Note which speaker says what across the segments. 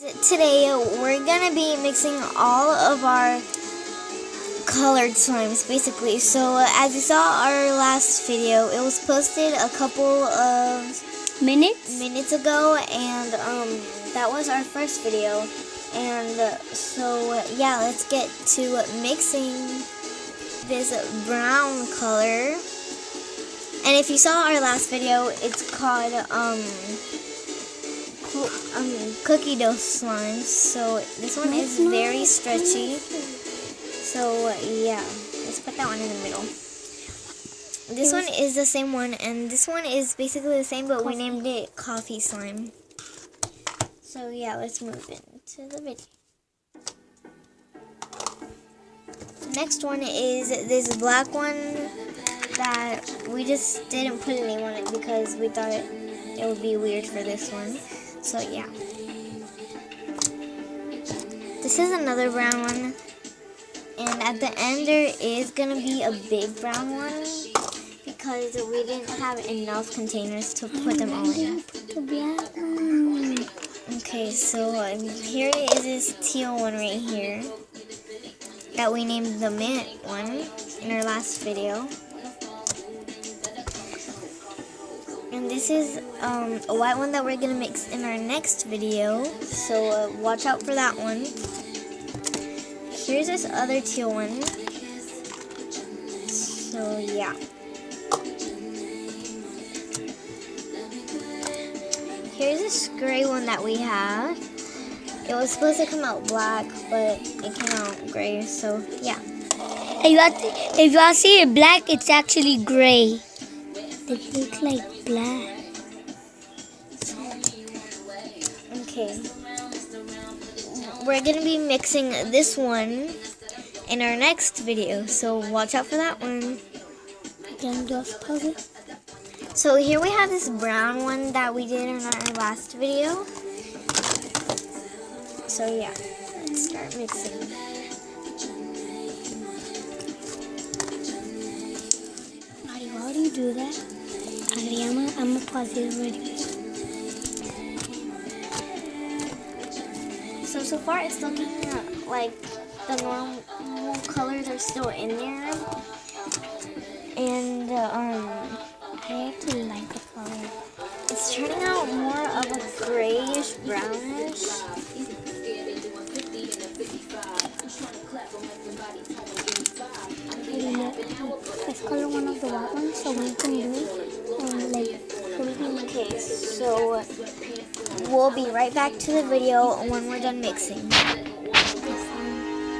Speaker 1: Today we're gonna be mixing all of our colored slimes basically. So as you saw our last video, it was posted a couple of minutes ago, and that was our first video. And so yeah, let's get to mixing this brown color. And if you saw our last video, it's called cookie dough slime. So this one is very stretchy. So yeah, let's put that one in the middle. This one is the same one, and this one is basically the same, but we named it coffee slime. So yeah, let's move into the video. Next one is this black one that we just didn't put a name on it because we thought it would be weird for this one. So yeah. This is another brown one. And at the end there is going to be a big brown one because we didn't have enough containers to put them all in. Okay, so here is this teal one right here that we named the mint one in our last video. And this is a white one that we're going to mix in our next video, so watch out for that one. Here's this other teal one. So yeah. Here's this gray one that we have. It was supposed to come out black, but it came out gray, so yeah.
Speaker 2: If you see it black, it's actually gray. It looks like black.
Speaker 1: Okay. We're going to be mixing this one in our next video, so watch out for that one. So here we have this brown one that we did in our last video. So yeah, let's start mixing.
Speaker 2: How do you do that? I'm gonna pause it already.
Speaker 1: So far it's looking like the normal colors are still in there. And
Speaker 2: I actually like the color.
Speaker 1: it's turning out more of a grayish brownish.
Speaker 2: Let's color one of the white ones so we can do
Speaker 1: Okay, so we'll be right back to the video when we're done mixing.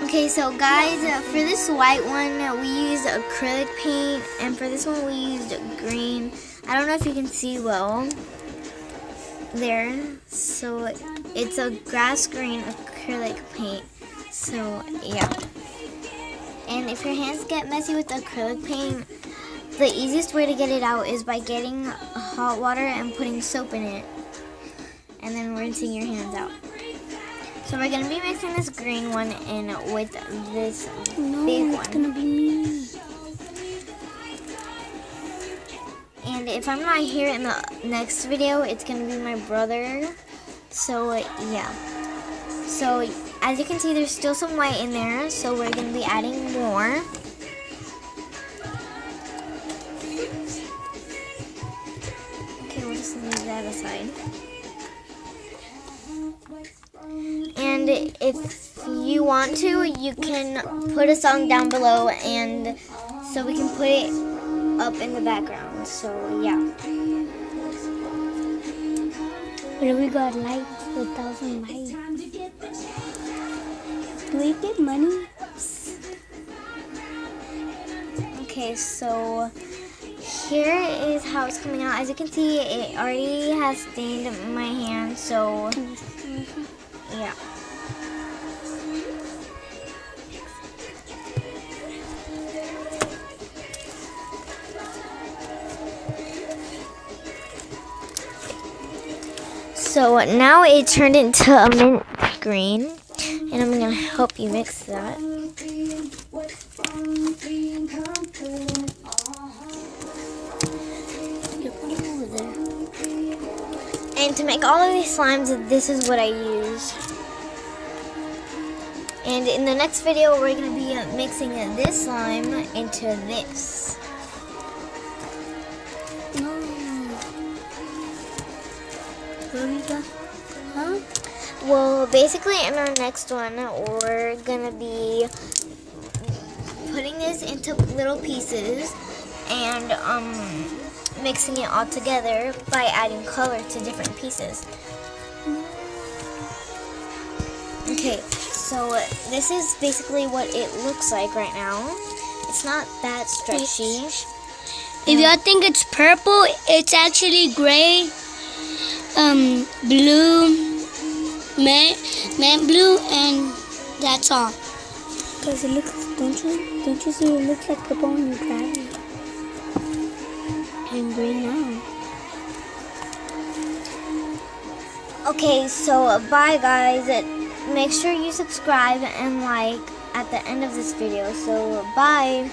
Speaker 1: Okay, so guys, for this white one we used acrylic paint, and for this one we used green. I don't know if you can see well there. So it's a grass green acrylic paint. So yeah. And if your hands get messy with the acrylic paint, the easiest way to get it out is by getting hot water and putting soap in it, and then rinsing your hands out. So we're going to be mixing this green one in with this big one.
Speaker 2: It's going to be me.
Speaker 1: And if I'm not here in the next video, it's going to be my brother. So yeah. So as you can see, there's still some white in there, so we're going to be adding more. Okay, we'll just leave that aside. And if you want to, you can put a song down below, and so we can put it up in the background. So yeah.
Speaker 2: But we got lights, 1,000 lights. Do we get money?
Speaker 1: Okay, so here is how it's coming out. As you can see, it already has stained my hand, so yeah. So now it turned into a mint green, and I'm going to help you mix that. And to make all of these slimes, this is what I use. And in the next video, we're going to be mixing this slime into this.
Speaker 2: Huh?
Speaker 1: Well, basically in our next one, we're going to be putting this into little pieces and mixing it all together by adding color to different pieces. Okay, so this is basically what it looks like right now. It's not that stretchy.
Speaker 2: If y'all think it's purple, it's actually gray, blue, matte blue, and that's all. Cause it looks, don't you see? It looks like purple when you grab it, and green now.
Speaker 1: Okay, so bye guys. Make sure you subscribe and like at the end of this video. So bye.